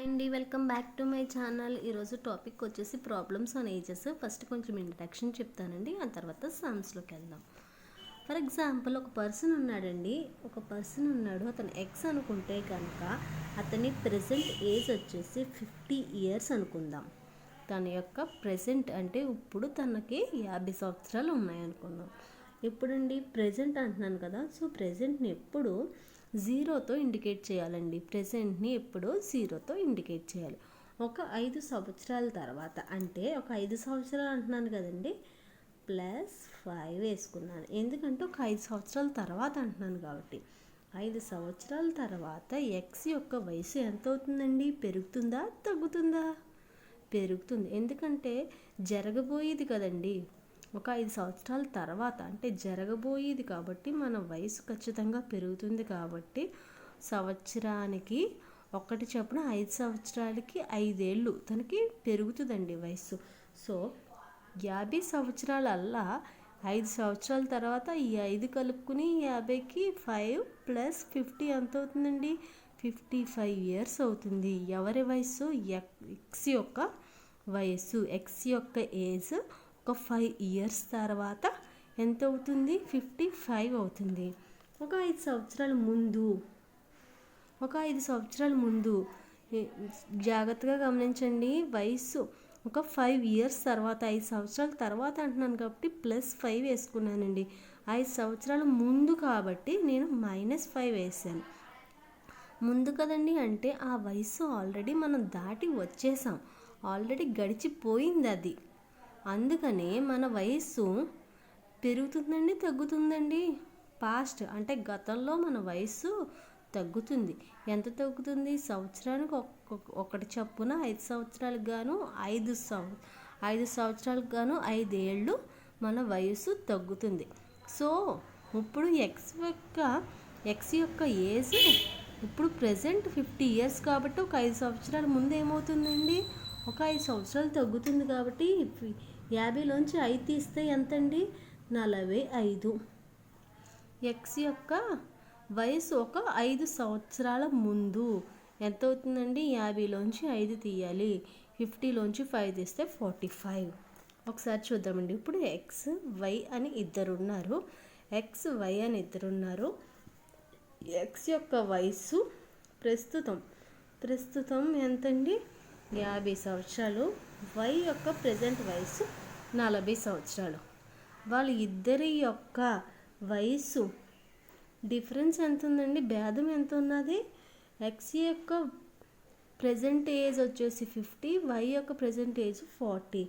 Hi అండి, welcome back to my channel. ఈరోజు topic వచ్చేసి ప్రాబ్లమ్స్ ఆన్ ఏజెస్. ఫస్ట్ కొంచెం ఇంట్రడక్షన్ చెప్తానండి, ఆ తర్వాత సమ్స్లోకి వెళ్దాం. ఫర్ ఎగ్జాంపుల్, ఒక పర్సన్ ఉన్నాడు. అతను ఎక్స్ అనుకుంటే కనుక అతని ప్రెజెంట్ ఏజ్ వచ్చేసి 50 ఇయర్స్ అనుకుందాం. తన యొక్క ప్రెజెంట్ అంటే ఇప్పుడు తనకి 50 సంవత్సరాలు ఉన్నాయనుకుందాం. ఇప్పుడండి ప్రెజెంట్ అంటున్నాను కదా, సో ప్రెజెంట్ని ఎప్పుడు జీరోతో ఇండికేట్ చేయాలండి. ప్రెజెంట్ని ఎప్పుడూ జీరోతో ఇండికేట్ చేయాలి. ఒక 5 సంవత్సరాల తర్వాత, అంటే ఒక 5 సంవత్సరాలు అంటున్నాను కదండి, +5 వేసుకున్నాను. ఎందుకంటే ఒక 5 సంవత్సరాల తర్వాత అంటున్నాను కాబట్టి. 5 సంవత్సరాల తర్వాత ఎక్స్ యొక్క వయసు ఎంత అవుతుందండి? పెరుగుతుందా తగ్గుతుందా? పెరుగుతుంది. ఎందుకంటే జరగబోయేది కదండి. ఒక 5 సంవత్సరాల తర్వాత అంటే జరగబోయేది కాబట్టి మన వయసు ఖచ్చితంగా పెరుగుతుంది. కాబట్టి సంవత్సరానికి ఒకటి చొప్పున 5 సంవత్సరాలకి 5 ఏళ్ళు తనకి పెరుగుతుందండి వయసు. సో 50 సంవత్సరాలల్లా 5 సంవత్సరాల తర్వాత ఈ 5 కలుపుకుని 50కి 5 + 50 ఎంత అవుతుందండి? 55 ఇయర్స్ అవుతుంది. ఎవరి వయసు? ఎక్స్ యొక్క వయసు. ఎక్స్ యొక్క ఏజ్ ఒక 5 ఇయర్స్ తర్వాత ఎంత అవుతుంది? 55 అవుతుంది. ఒక 5 సంవత్సరాల ముందు జాగ్రత్తగా గమనించండి. వయసు ఒక 5 ఇయర్స్ తర్వాత, 5 సంవత్సరాల తర్వాత అంటున్నాను కాబట్టి +5 వేసుకున్నానండి. 5 సంవత్సరాల ముందు కాబట్టి నేను -5 వేసాను. ముందు కదండి, అంటే ఆ వయసు ఆల్రెడీ మనం దాటి వచ్చేసాం, ఆల్రెడీ గడిచిపోయింది అది. అందుకనే మన వయస్సు పెరుగుతుందండి తగ్గుతుందండి? పాస్ట్ అంటే గతంలో మన వయస్సు తగ్గుతుంది. ఎంత తగ్గుతుంది? సంవత్సరానికి ఒకటి చొప్పున 5 సంవత్సరాలకు గాను 5 సంవత్సరాలకు గాను 5 ఏళ్ళు మన వయస్సు తగ్గుతుంది. సో ఇప్పుడు ఎక్స్ యొక్క ఏజ్ ఇప్పుడు ప్రెజెంట్ 50 ఇయర్స్ కాబట్టి ఒక 5 సంవత్సరాల ముందు ఏమవుతుందండి? ఒక 5 సంవత్సరాలు తగ్గుతుంది. కాబట్టి 50లోంచి 5 తీస్తే ఎంతండి? 45. ఎక్స్ యొక్క వయసు ఒక 5 సంవత్సరాల ముందు ఎంత అవుతుందండి? 50లోంచి 5 తీయాలి. 50లోంచి 5 తీస్తే 45. ఒకసారి చూద్దామండి. ఇప్పుడు ఎక్స్ వై అని ఇద్దరున్నారు. ఎక్స్ యొక్క వయసు ప్రస్తుతం ఎంతండి? 50 సంవత్సరాలు. వై యొక్క ప్రెజెంట్ వయసు 40 సంవత్సరాలు. వాళ్ళ ఇద్దరి యొక్క వయసు డిఫరెన్స్ ఎంత ఉందండి? భేదం ఎంత ఉన్నది? ఎక్స్ యొక్క ప్రెజెంట్ ఏజ్ వచ్చేసి 50, వై యొక్క ప్రెజెంట్ ఏజ్ 40.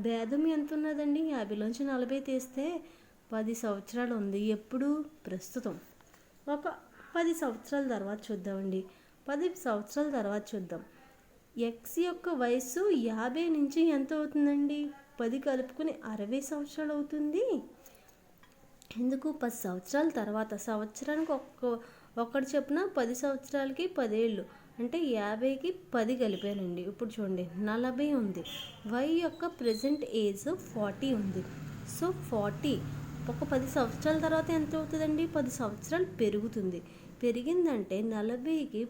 భేదం ఎంత ఉన్నదండి? 50లోంచి 40 తీస్తే 10 సంవత్సరాలు ఉంది. ఎప్పుడు? ప్రస్తుతం. ఒక 10 సంవత్సరాల తర్వాత చూద్దామండి. 10 సంవత్సరాల తర్వాత చూద్దాం. ఎక్స్ యొక్క వయసు 50 నుంచి ఎంత అవుతుందండి? 10 కలుపుకుని 60 సంవత్సరాలు అవుతుంది. ఎందుకు? 10 సంవత్సరాల తర్వాత సంవత్సరానికి ఒక్కటి చొప్పున 10 సంవత్సరాలకి 10 ఏళ్ళు అంటే 50కి 10 కలిపానండి. ఇప్పుడు చూడండి 40 ఉంది. వై యొక్క ప్రెజెంట్ ఏజ్ 40 ఉంది. సో 40 ఒక 10 సంవత్సరాల తర్వాత ఎంత అవుతుందండి? 10 సంవత్సరాలు పెరుగుతుంది. పెరిగిందంటే 40కి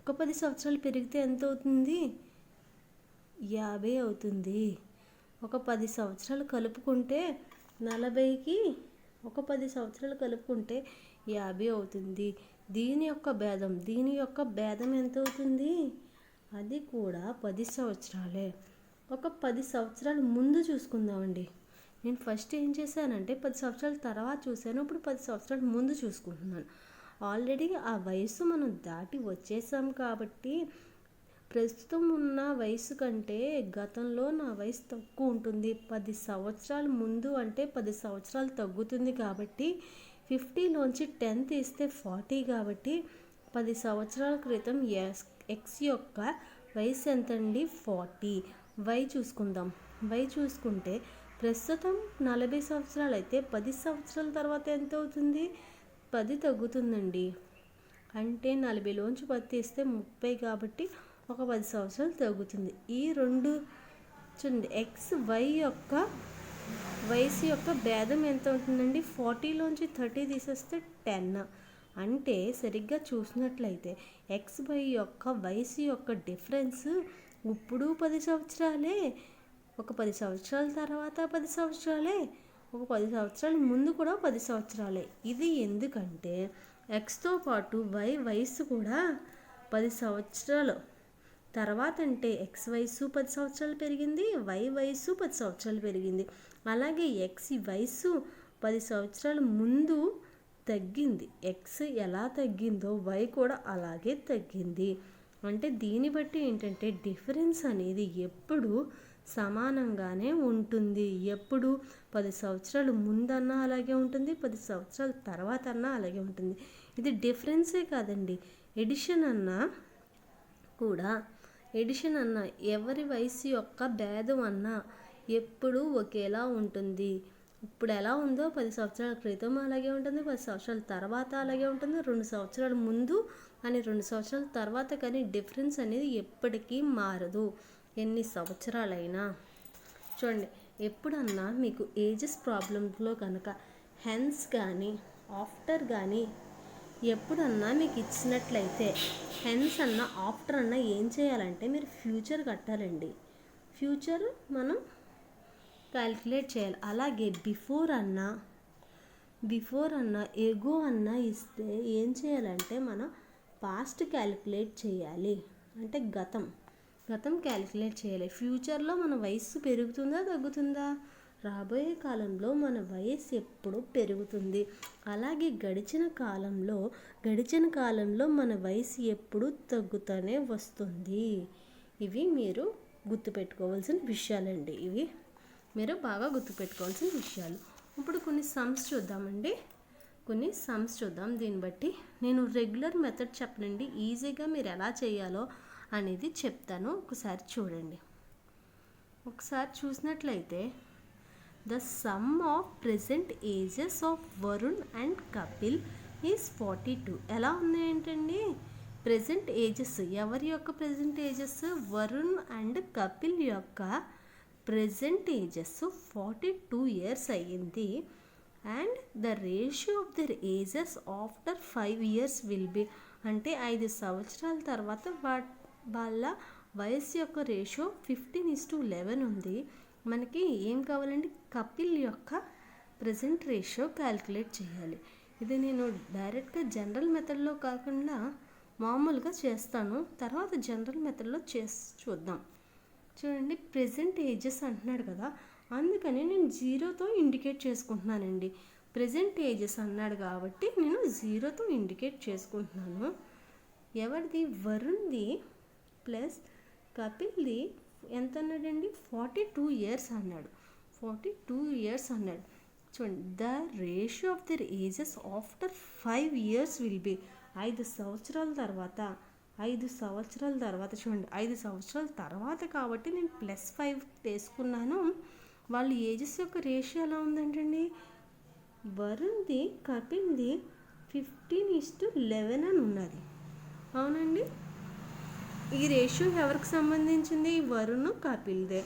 ఒక 10 సంవత్సరాలు పెరిగితే ఎంత అవుతుంది? 50 అవుతుంది. ఒక 10 సంవత్సరాలు కలుపుకుంటే 40కి ఒక 10 సంవత్సరాలు కలుపుకుంటే 50 అవుతుంది. దీని యొక్క భేదం ఎంత అవుతుంది? అది కూడా 10 సంవత్సరాలే. ఒక 10 సంవత్సరాల ముందు చూసుకుందామండి. నేను ఫస్ట్ ఏం చేశానంటే 10 సంవత్సరాల తర్వాత చూశాను, ఇప్పుడు 10 సంవత్సరాల ముందు చూసుకుంటున్నాను. ఆల్రెడీ ఆ వయసు మనం దాటి వచ్చేసాం కాబట్టి ప్రస్తుతం ఉన్న వయసు కంటే గతంలో నా వయసు తక్కువ ఉంటుంది. 10 సంవత్సరాల ముందు అంటే 10 సంవత్సరాలు తగ్గుతుంది. కాబట్టి 50లోంచి 10 తీస్తే 40 కాబట్టి 10 సంవత్సరాల క్రితం ఎక్స్ యొక్క వయసు ఎంతండి? 40. వై చూసుకుంటే ప్రస్తుతం 40 సంవత్సరాలు అయితే 10 సంవత్సరాల తర్వాత ఎంత అవుతుంది? 10 తగ్గుతుందండి. అంటే 40లోంచి 10 తీస్తే 30 కాబట్టి ఒక 10 సంవత్సరాలు తగ్గుతుంది. ఈ రెండు చూడండి, ఎక్స్ వై యొక్క వయసు యొక్క భేదం ఎంత ఉంటుందండి? 40లోంచి 30 తీసేస్తే 10. అంటే సరిగ్గా చూసినట్లయితే ఎక్స్ వై యొక్క వయసు యొక్క డిఫరెన్స్ ఇప్పుడు 10 సంవత్సరాలే, ఒక 10 సంవత్సరాల తర్వాత 10 సంవత్సరాలే, ఒక 10 సంవత్సరాల ముందు కూడా 10 సంవత్సరాలే. ఇది ఎందుకంటే ఎక్స్తో పాటు వై వయసు కూడా 10 సంవత్సరాలు తర్వాత, అంటే ఎక్స్ వయసు 10 సంవత్సరాలు పెరిగింది, వై వయసు 10 సంవత్సరాలు పెరిగింది. అలాగే ఎక్స్ వయసు 10 సంవత్సరాల ముందు తగ్గింది. ఎక్స్ ఎలా తగ్గిందో వై కూడా అలాగే తగ్గింది. అంటే దీన్ని బట్టి ఏంటంటే డిఫరెన్స్ అనేది ఎప్పుడు సమానంగానే ఉంటుంది. ఎప్పుడు 10 సంవత్సరాల ముందన్నా అలాగే ఉంటుంది, 10 సంవత్సరాల తర్వాత అన్నా అలాగే ఉంటుంది. ఇది డిఫరెన్సే కాదండి, ఎడిషన్ అన్నా కూడా, ఎడిషన్ అన్న ఎవరి వయసు యొక్క భేదం అన్నా ఎప్పుడూ ఒకేలా ఉంటుంది. ఇప్పుడు ఎలా ఉందో 10 సంవత్సరాల క్రితం అలాగే ఉంటుంది, 10 సంవత్సరాల తర్వాత అలాగే ఉంటుంది, 2 సంవత్సరాల ముందు కానీ 2 సంవత్సరాల తర్వాత కానీ డిఫరెన్స్ అనేది ఎప్పటికీ మారదు, ఎన్ని సంవత్సరాలైనా. చూడండి, ఎప్పుడన్నా మీకు ఏజెస్ ప్రాబ్లమ్స్లో కనుక హెన్స్ కానీ ఆఫ్టర్ కానీ ఎప్పుడన్నా మీకు ఇచ్చినట్లయితే హెన్స్ అన్న ఆఫ్టర్ అన్న ఏం చేయాలంటే మీరు ఫ్యూచర్ కట్టాలండి. ఫ్యూచర్ మనం క్యాల్కులేట్ చేయాలి. అలాగే బిఫోర్ అన్న ఎగో అన్న ఇస్తే ఏం చేయాలంటే మనం పాస్ట్ క్యాల్కులేట్ చేయాలి, అంటే గతం క్యాల్కులేట్ చేయాలి. ఫ్యూచర్లో మన వయస్సు పెరుగుతుందా తగ్గుతుందా? రాబోయే కాలంలో మన వయస్సు ఎప్పుడు పెరుగుతుంది. అలాగే గడిచిన కాలంలో మన వయసు ఎప్పుడు తగ్గుతూనే వస్తుంది. ఇవి మీరు గుర్తుపెట్టుకోవాల్సిన విషయాలండి. ఇవి మీరు బాగా గుర్తుపెట్టుకోవాల్సిన విషయాలు. ఇప్పుడు కొన్ని సమ్స్ చూద్దామండి. దీన్ని బట్టి నేను రెగ్యులర్ మెథడ్ చెప్పనండి, ఈజీగా మీరు ఎలా చేయాలో అనేది చెప్తాను. ఒకసారి చూడండి. ఒకసారి చూసినట్లయితే the sum of present ages of Varun and Kapil is 42. ఎలా ఉన్నాయంటండి ప్రెజెంట్ ఏజెస్? ఎవరి యొక్క present ages? Varun and Kapil యొక్క ప్రెజెంట్ ఏజెస్ 42 ఇయర్స్ అయ్యింది. And the ratio of their ages after 5 years will be, అంటే 5 సంవత్సరాల తర్వాత వాళ్ళ వయసు యొక్క రేషియో 15:11 ఉంది. మనకి ఏం కావాలండి? కపిల్ యొక్క ప్రజెంట్ రేషియో క్యాల్కులేట్ చేయాలి. ఇది నేను డైరెక్ట్గా జనరల్ మెథడ్లో కాకుండా మామూలుగా చేస్తాను, తర్వాత జనరల్ మెథడ్లో చూద్దాం. చూడండి, ప్రెజెంట్ ఏజెస్ అంటున్నాడు కదా, అందుకని నేను 0తో ఇండికేట్ చేసుకుంటున్నానండి. ప్రెజెంట్ ఏజెస్ అన్నాడు కాబట్టి నేను 0తో ఇండికేట్ చేసుకుంటున్నాను. ఎవరిది? వరుణ్ది ప్లస్ కపిల్ది ఎంత అన్నాడండి? 42 ఇయర్స్ అన్నాడు. 42 ఇయర్స్ అన్నాడు. చూడండి, the ratio of their ages after 5 years will be, 5 సంవత్సరాల తర్వాత చూడండి, 5 సంవత్సరాల తర్వాత కాబట్టి నేను +5 తీసుకున్నాను. వాళ్ళ ఏజెస్ యొక్క రేషియో ఎలా ఉందంటండి? వరుణ్ది కపిల్ది 15:11 అని ఉన్నది. అవునండి, ఈ రేషియో ఎవరికి సంబంధించింది? వరుణ్ కపిల్దే.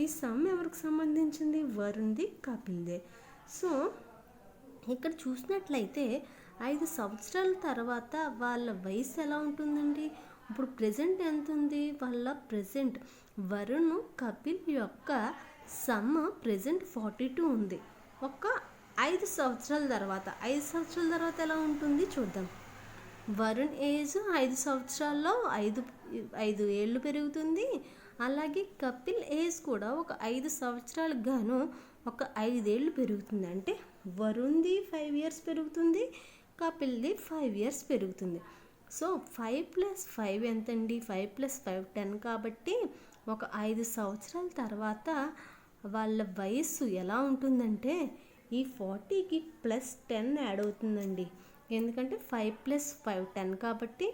ఈ సమ్ ఎవరికి సంబంధించింది? వరుణ్ది కపిల్దే. సో ఇక్కడ చూసినట్లయితే 5 సంవత్సరాల తర్వాత వాళ్ళ వయసు ఎలా ఉంటుందండి? ఇప్పుడు ప్రెజెంట్ ఎంత ఉంది? వాళ్ళ ప్రెజెంట్ వరుణ్ కపిల్ యొక్క సమ్ ప్రెజెంట్ 42 ఉంది. ఒక 5 సంవత్సరాల తర్వాత ఎలా ఉంటుంది చూద్దాం. వరుణ్ ఏజ్ 5 సంవత్సరాల్లో 5 ఏళ్ళు పెరుగుతుంది. అలాగే కపిల్ ఏజ్ కూడా ఒక 5 సంవత్సరాలకు గాను ఒక 5 ఏళ్ళు పెరుగుతుంది. అంటే వరుణ్ది 5 ఇయర్స్ పెరుగుతుంది, కపిల్ది 5 ఇయర్స్ పెరుగుతుంది. సో 5 + 5 ఎంతండి? 5 + 5 10 కాబట్టి ఒక 5 సంవత్సరాల తర్వాత వాళ్ళ వయస్సు ఎలా ఉంటుందంటే ఈ 40కి +10 యాడ్ అవుతుందండి. ఎందుకంటే 5 + 5 10 కాబట్టి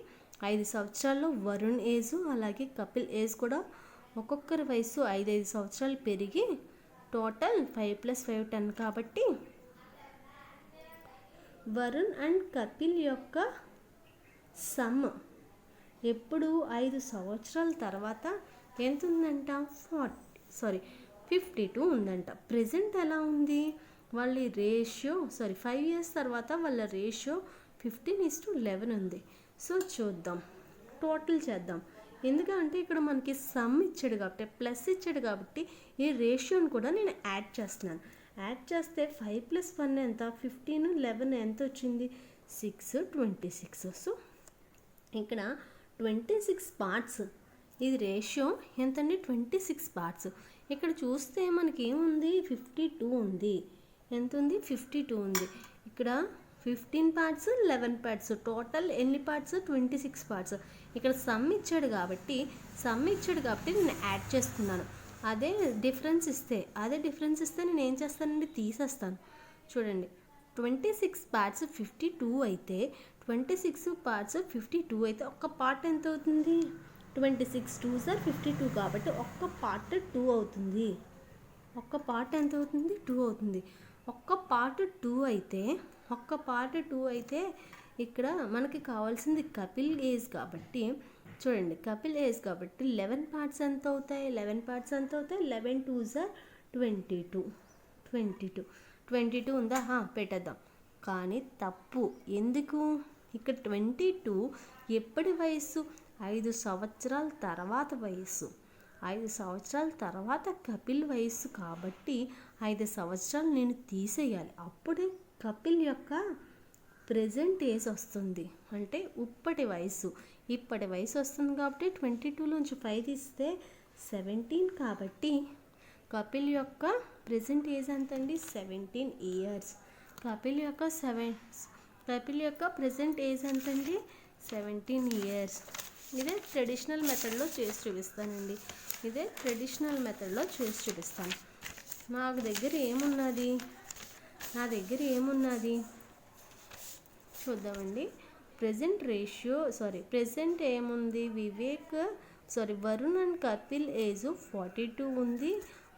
5 సంవత్సరాల్లో వరుణ్ ఏజ్ అలాగే కపిల్ ఏజ్ కూడా ఒక్కొక్కరి వయసు 5 సంవత్సరాలు పెరిగి టోటల్ 5 + 5 10 కాబట్టి వరుణ్ అండ్ కపిల్ యొక్క సమ్ ఎప్పుడు 5 సంవత్సరాల తర్వాత ఎంత ఉందంట? 52 ఉందంట. ప్రెజెంట్ ఎలా ఉంది? వాళ్ళ రేషియో 5 ఇయర్స్ తర్వాత వాళ్ళ రేషియో 15:11 ఉంది. సో చూద్దాం, టోటల్ చేద్దాం. ఎందుకంటే ఇక్కడ మనకి సమ్ ఇచ్చాడు కాబట్టి, ప్లస్ ఇచ్చాడు కాబట్టి ఈ రేషియోని కూడా నేను యాడ్ చేస్తున్నాను. యాడ్ చేస్తే 5 + 1 ఎంత, 15, 11 ఎంత వచ్చింది, 6, 26. సో ఇక్కడ 26 పార్ట్స్. ఇది రేషియో ఎంతండి, 26 పార్ట్స్. ఇక్కడ చూస్తే మనకి ఏముంది, 52 ఉంది. ఎంత ఉంది, 52 ఉంది. ఇక్కడ 15 పార్ట్స్, 11 పార్ట్స్, టోటల్ ఎన్ని పార్ట్స్, 26 పార్ట్స్. ఇక్కడ సమ్ ఇచ్చాడు కాబట్టి నేను యాడ్ చేస్తున్నాను. అదే డిఫరెన్స్ ఇస్తే నేను ఏం చేస్తానండి, తీసేస్తాను. చూడండి, 26 పార్ట్స్ 52 అయితే 26 పార్ట్స్ 52 అయితే ఒక్క పార్ట్ ఎంత అవుతుంది, 26 2s are 52 కాబట్టి ఒక్క పార్ట్ 2 అవుతుంది. ఒక్క పార్ట్ ఎంత అవుతుంది, 2 అవుతుంది. ఒక్క పార్ట్ 2 అయితే ఇక్కడ మనకి కావాల్సింది కపిల్ ఏజ్ కాబట్టి, చూడండి కపిల్ ఏజ్ కాబట్టి 11 పార్ట్స్ ఎంత అవుతాయి, 11 2s are 22 ఉందా, పెట్టేద్దాం. కానీ తప్పు. ఎందుకు, ఇక్కడ 22 ఎప్పటి వయస్సు, 5 సంవత్సరాల తర్వాత వయస్సు. 5 సంవత్సరాల తర్వాత కపిల్ వయస్సు కాబట్టి 5 సంవత్సరాలు నేను తీసేయాలి. అప్పుడే కపిల్ యొక్క ప్రెజెంట్ ఏజ్ వస్తుంది, అంటే ఇప్పటి వయసు వస్తుంది. కాబట్టి 22లోంచి 5 తీస్తే 17 కాబట్టి కపిల్ యొక్క ప్రెజెంట్ ఏజ్ ఎంత అండి, 17 ఇయర్స్. కపిల్ యొక్క ప్రెజెంట్ ఏజ్ ఎంతండి, 17 ఇయర్స్. ఇదే ట్రెడిషనల్ మెథడ్లో చేసి చూపిస్తానండి. నా దగ్గర ఏమున్నది చూద్దామండి. ప్రెజెంట్ ఏముంది, వరుణ్ అండ్ కపిల్ ఏజ్ 42 ఉంది.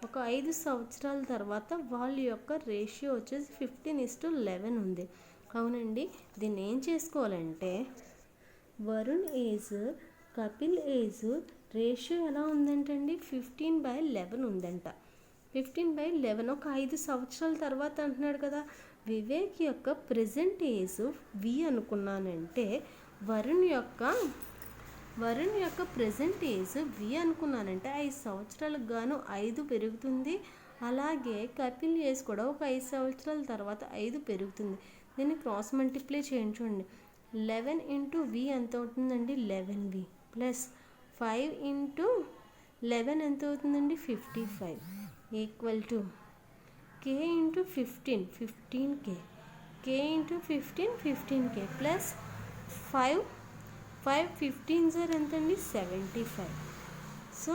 ఒక 5 సంవత్సరాల తర్వాత వాళ్ళ యొక్క రేషియో వచ్చేసి 15:11 ఉంది. అవునండి, దీన్ని ఏం చేసుకోవాలంటే Varun age Kapil age ratio ఎలా ఉందంటండి, 15/11 ఉందంట. 15/11 ఒక 5 సంవత్సరాల తర్వాత అంటున్నాడు కదా. వివేక్ యొక్క ప్రెజెంట్ ఏజ్ వి అనుకున్నానంటే వరుణ్ యొక్క ప్రెజెంట్ ఏజ్ వి అనుకున్నానంటే 5 సంవత్సరాలకు గాను 5 పెరుగుతుంది. అలాగే కపిల్ ఏజ్ కూడా ఒక 5 సంవత్సరాల తర్వాత 5 పెరుగుతుంది. దీన్ని క్రాస్ మల్టిప్లై చేయించండి. 11 × v ఎంత అవుతుందండి, 11v ప్లస్ 5 × 11 ఎంత అవుతుందండి, 55 equal to k × 15 15k, k × 15 15k plus 5 15s ఎంతండి, 75. సో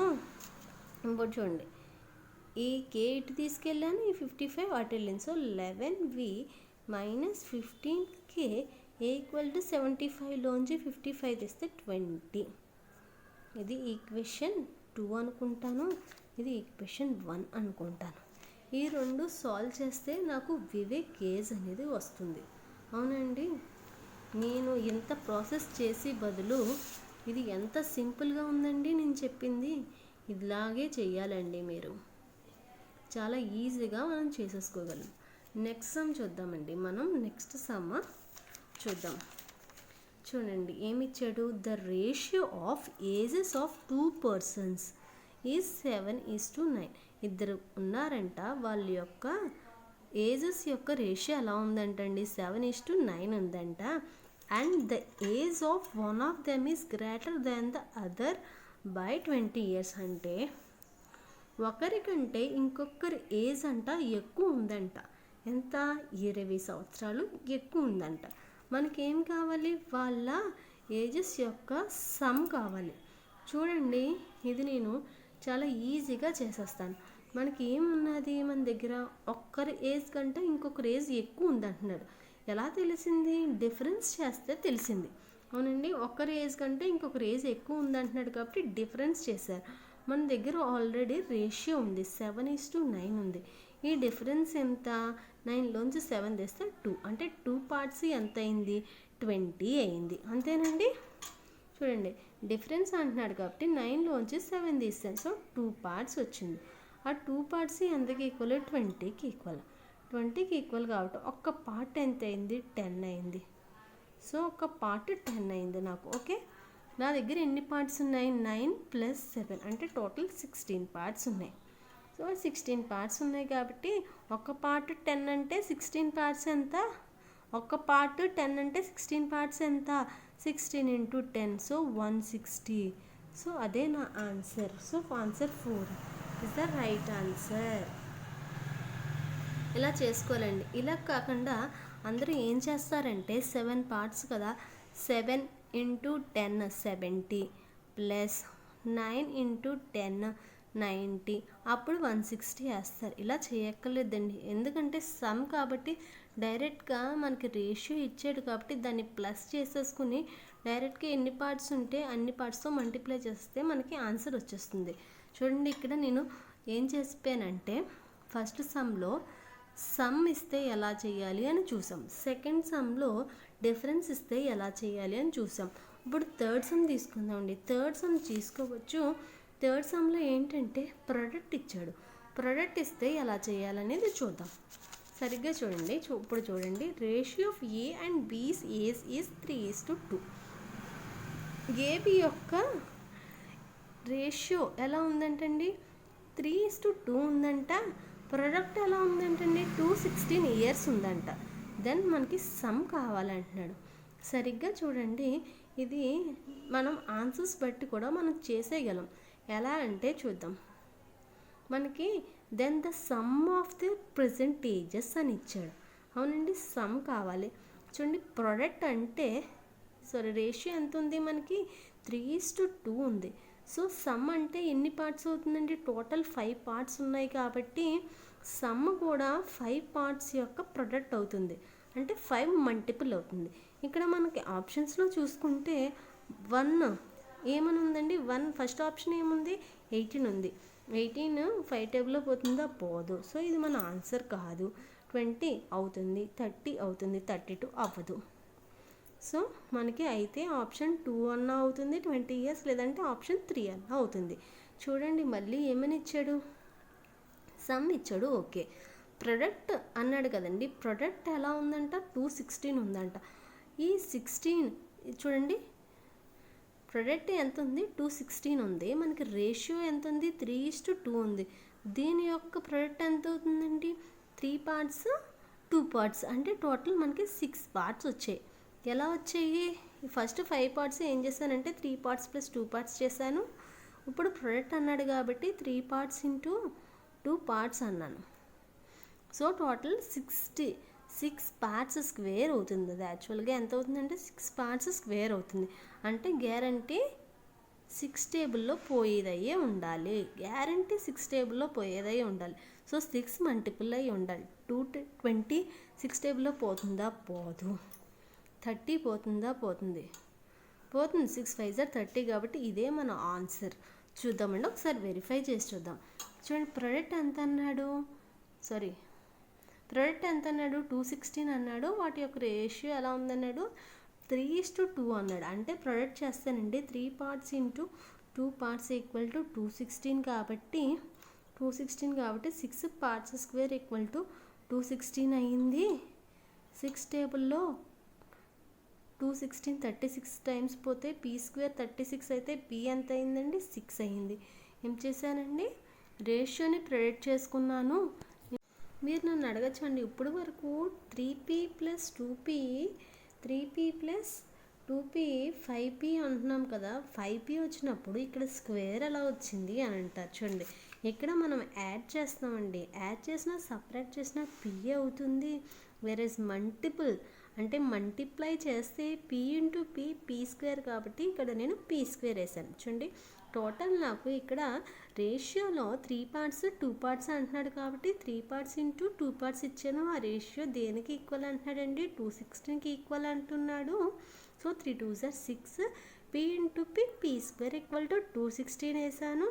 ఇంకోటి చూడండి, ఈ k ఇటు తీసుకెళ్ళాను, ఈ 55 అటు వెళ్ళింది. So 11v minus 15k equal to 75లోంచి 55 తీస్తే 20. ఇది ఈక్వేషన్ 2 అనుకుంటాను, ఇది ఈక్వేషన్ 1 అనుకుంటాను. ఈ రెండు సాల్వ్ చేస్తే నాకు వివేక్ ఏజ్ అనేది వస్తుంది. అవునండి, నేను ఎంత ప్రాసెస్ చేసి బదులు ఇది ఎంత సింపుల్గా ఉందండి నేను చెప్పింది. ఇలాగే చెయ్యాలండి మీరు, చాలా ఈజీగా మనం చేసేసుకోగలం. నెక్స్ట్ సమ్ చూద్దామండి. మనం నెక్స్ట్ సమ్ చూద్దాం. చూడండి ఏమిచ్చాడు, the ratio of ages of 2 persons is 7:9. ఇద్దరు ఉన్నారంట, వాళ్ళ యొక్క ఏజెస్ యొక్క రేషియో ఎలా ఉందంటండి, 7:9 ఉందంట. And the age of one of them is greater than the other by 20 years. అంటే ఒకరికంటే ఇంకొకరి ఏజ్ అంట ఎక్కువ ఉందంట. ఎంత, 20 సంవత్సరాలు ఎక్కువ ఉందంట. మనకేం కావాలి, వాళ్ళ ఏజెస్ యొక్క సమ్ కావాలి. చూడండి, ఇది నేను చాలా ఈజీగా చేసేస్తాను. మనకి ఏమున్నది, మన దగ్గర ఒక్కరి ఏజ్ కంటే ఇంకొకరి ఏజ్ ఎక్కువ ఉందంటున్నాడు. ఎలా తెలిసింది, డిఫరెన్స్ చేస్తే తెలిసింది. అవునండి, ఒకరి ఏజ్ కంటే ఇంకొకరి ఏజ్ ఎక్కువ ఉందంటున్నాడు కాబట్టి డిఫరెన్స్ చేశారు. మన దగ్గర ఆల్రెడీ రేషియో ఉంది, 7:9 ఉంది. ఈ డిఫరెన్స్ ఎంత, 9లోంచి 7 తీస్తే 2, అంటే 2 parts ఎంత అయింది, 20 అయింది. అంతేనండి. చూడండి, డిఫరెన్స్ అంటున్నాడు కాబట్టి 9లోంచి 7 తీస్తాను. సో 2 parts వచ్చింది. ఆ 2 parts ఎంతకి ఈక్వల్, 20కి ఈక్వల్. 20కి ఈక్వల్ కాబట్టి ఒక్క పార్ట్ ఎంత అయింది, 10 అయింది. సో ఒక పార్ట్ 10 అయింది నాకు. ఓకే, నా దగ్గర ఎన్ని పార్ట్స్ ఉన్నాయి? 9 + 7 అంటే టోటల్ 16 పార్ట్స్ ఉన్నాయి. సో 16 పార్ట్స్ ఉన్నాయి కాబట్టి ఒక పార్ట్ 10 అంటే 16 పార్ట్స్ ఎంత? ఒక పార్ట్ 10 అంటే 16 పార్ట్స్ ఎంత? 16 × 10, సో 160. సో అదే నా answer. So answer 4 is the right answer. ఇలా చేసుకోవాలండి. ఇలా కాకుండా అందరూ ఏం చేస్తారంటే 7 పార్ట్స్ కదా, 7 × 10 70 ప్లస్ 9 × 10 90, అప్పుడు 160 వేస్తారు. ఇలా చేయక్కర్లేదండి, ఎందుకంటే సమ్ కాబట్టి డైరెక్ట్గా మనకి రేషియో ఇచ్చాడు కాబట్టి దాన్ని ప్లస్ చేసేసుకుని డైరెక్ట్గా ఎన్ని పార్ట్స్ ఉంటే అన్ని పార్ట్స్తో మల్టిప్లై చేస్తే మనకి ఆన్సర్ వచ్చేస్తుంది. చూడండి, ఇక్కడ నేను ఏం చేసిపోయానంటే ఫస్ట్ సమ్లో సమ్ ఇస్తే ఎలా చేయాలి అని చూసాం, సెకండ్ సమ్లో డిఫరెన్స్ ఇస్తే ఎలా చేయాలి అని చూసాం. ఇప్పుడు థర్డ్ సమ్ తీసుకుందామండి. థర్డ్ సమ్ తీసుకోవచ్చు. థర్డ్ సమ్లో ఏంటంటే ప్రోడక్ట్ ఇచ్చాడు, ప్రోడక్ట్ ఇస్తే ఎలా చేయాలనేది చూద్దాం. సరిగ్గా చూడండి. ఇప్పుడు చూడండి, రేషియో ఆఫ్ ఏ అండ్ బీస్ ఏస్ ఈజ్ 3:2. ఏబి యొక్క రేషియో ఎలా ఉందంటండి? 3:2 ఉందంట. ప్రొడక్ట్ ఎలా ఉందంటండి? 216 ఇయర్స్ ఉందంట. దెన్ మనకి సమ్ కావాలంటున్నాడు. సరిగ్గా చూడండి, ఇది మనం ఆన్సర్స్ బట్టి కూడా మనం చేసేయగలం. ఎలా అంటే చూద్దాం. మనకి then the sum of the percentages అని ఇచ్చాడు. అవునండి, సమ్ కావాలి. చూడండి, ప్రొడక్ట్ అంటే రేషియో ఎంత ఉంది మనకి? 3:2 ఉంది. సో సమ్ అంటే ఎన్ని పార్ట్స్ అవుతుందండి? టోటల్ 5 పార్ట్స్ ఉన్నాయి కాబట్టి సమ్ కూడా 5 పార్ట్స్ యొక్క ప్రొడక్ట్ అవుతుంది, అంటే 5 మల్టిపుల్ అవుతుంది. ఇక్కడ మనకి ఆప్షన్స్లో చూసుకుంటే 1 ఏమని ఉందండి? 1 ఫస్ట్ ఆప్షన్ ఏముంది? 18 ఉంది. 18 5 టేబుల్లో పోతుందా? పోదు. సో ఇది మన ఆన్సర్ కాదు. 20 అవుతుంది, 30 అవుతుంది, 32 అవ్వదు. సో మనకి అయితే ఆప్షన్ 2 అన్న అవుతుంది 20 ఇయర్స్, లేదంటే ఆప్షన్ 3 అన్న అవుతుంది. చూడండి, మళ్ళీ ఏమని ఇచ్చాడు? సమ్ ఇచ్చాడు. ఓకే, ప్రొడక్ట్ అన్నాడు కదండి. ప్రొడక్ట్ ఎలా ఉందంట? 216 ఉందంట. ఈ 16 చూడండి, ప్రొడక్ట్ ఎంత ఉంది? 216 ఉంది. మనకి రేషియో ఎంత ఉంది? 3:2 ఉంది. దీని యొక్క ప్రొడక్ట్ ఎంత అవుతుందండి? 3 పార్ట్స్ 2 పార్ట్స్, అంటే టోటల్ మనకి 6 పార్ట్స్ వచ్చాయి. ఎలా వచ్చాయి? ఫస్ట్ 5 పార్ట్స్ ఏం చేశానంటే 3 పార్ట్స్ + 2 పార్ట్స్ చేశాను. ఇప్పుడు ప్రొడక్ట్ అన్నాడు కాబట్టి 3 పార్ట్స్ × 2 పార్ట్స్ అన్నాను. సో టోటల్ 6 పార్ట్స్ స్క్వేర్ అవుతుంది. అది యాక్చువల్గా ఎంత అవుతుందంటే 6 పార్ట్స్ స్క్వేర్ అవుతుంది. అంటే గ్యారంటీ 6 టేబుల్లో పోయేదయ్యే ఉండాలి. గ్యారంటీ 6 టేబుల్లో పోయేదయ్యే ఉండాలి. సో 6 మల్టిపుల్ అయ్యి ఉండాలి. 220 6 టేబుల్లో పోతుందా? పోదు. 30 పోతుందా? పోతుంది. 6 5 30 కాబట్టి ఇదే మన ఆన్సర్. చూద్దామండి, ఒకసారి వెరిఫై చేసి చూద్దాం. చూడండి, ప్రొడక్ట్ ఎంత అన్నాడు? ప్రొడక్ట్ ఎంత అన్నాడు? 216 అన్నాడు. వాటి యొక్క రేషియో ఎలా ఉందన్నాడు? 3:2 అన్నాడు. అంటే ప్రొడక్ట్ చేస్తానండి 3 పార్ట్స్ × 2 పార్ట్స్ = 216 కాబట్టి 6 పార్ట్స్ స్క్వేర్ = 216 అయ్యింది. 6 టేబుల్లో 216 36 టైమ్స్ పోతే p² 36 అయితే p ఎంత అయిందండి? 6 అయింది. ఏం చేశానండి? రేషియోని ప్రెడిక్ట్ చేసుకున్నాను. మీరు నన్ను అడగచ్చండి, ఇప్పుడు వరకు 3p + 2p 5p అంటున్నాం కదా, 5p వచ్చినప్పుడు ఇక్కడ స్క్వేర్ ఎలా వచ్చింది అని అంటారు. చూడండి, ఇక్కడ మనం యాడ్ చేస్తామండి. యాడ్ చేసినా సపరేట్ చేసినా p అవుతుంది. వేరేస్ మల్టిపుల్ అంటే మల్టిప్లై చేస్తే p × p² కాబట్టి ఇక్కడ నేను p² వేసాను. చూడండి, టోటల్ నాకు ఇక్కడ రేషియోలో 3 పార్ట్స్ 2 పార్ట్స్ అంటున్నాడు కాబట్టి 3 పార్ట్స్ × 2 పార్ట్స్ ఇచ్చాను. ఆ రేషియో దేనికి ఈక్వల్ అంటున్నాడండి? 216కి ఈక్వల్ అంటున్నాడు. So 3 2s are 6, p × p² = 216 వేసాను.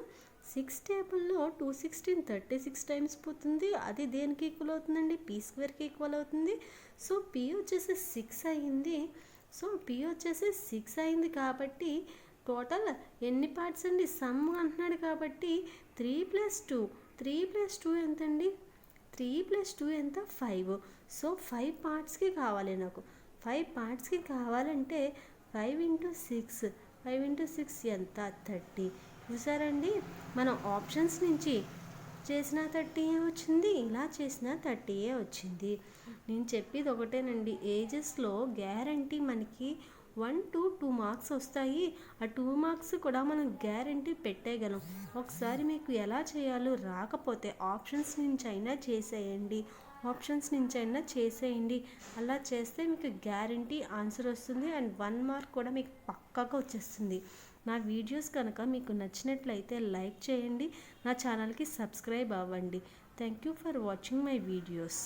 6 టేబుల్లో 216 36 టైమ్స్ పోతుంది. అది దేనికి ఈక్వల్ అవుతుందండి? p²కి ఈక్వల్ అవుతుంది. సో p వచ్చేసి 6 అయ్యింది. సో p వచ్చేసి 6 అయింది కాబట్టి టోటల్ ఎన్ని పార్ట్స్ అండి? సమ్ అంటున్నాడు కాబట్టి 3 + 2 ఎంతండి? 3 + 2 ఎంత? 5. సో 5 పార్ట్స్కి కావాలి నాకు. 5 పార్ట్స్కి కావాలంటే 5 into 6 ఎంత 30. చూసారండి, మనం ఆప్షన్స్ నుంచి చేసిన 30 వచ్చింది, ఇలా చేసిన 30 వచ్చింది. నేను చెప్పేది ఒకటేనండి, ఏజెస్లో గ్యారంటీ మనకి 1 to 2 మార్క్స్ వస్తాయి. ఆ 2 మార్క్స్ కూడా మనం గ్యారంటీ పెట్టేయగలం. ఒకసారి మీకు ఎలా చేయాలో రాకపోతే ఆప్షన్స్ నుంచి అయినా చేసేయండి. అలా చేస్తే మీకు గ్యారంటీ ఆన్సర్ వస్తుంది అండ్ 1 మార్క్ కూడా మీకు పక్కాగా వచ్చేస్తుంది. నా వీడియోస్ కనుక మీకు నచ్చినట్లయితే లైక్ చేయండి, నా ఛానల్కి సబ్స్క్రైబ్ అవ్వండి. Thank you for watching my videos.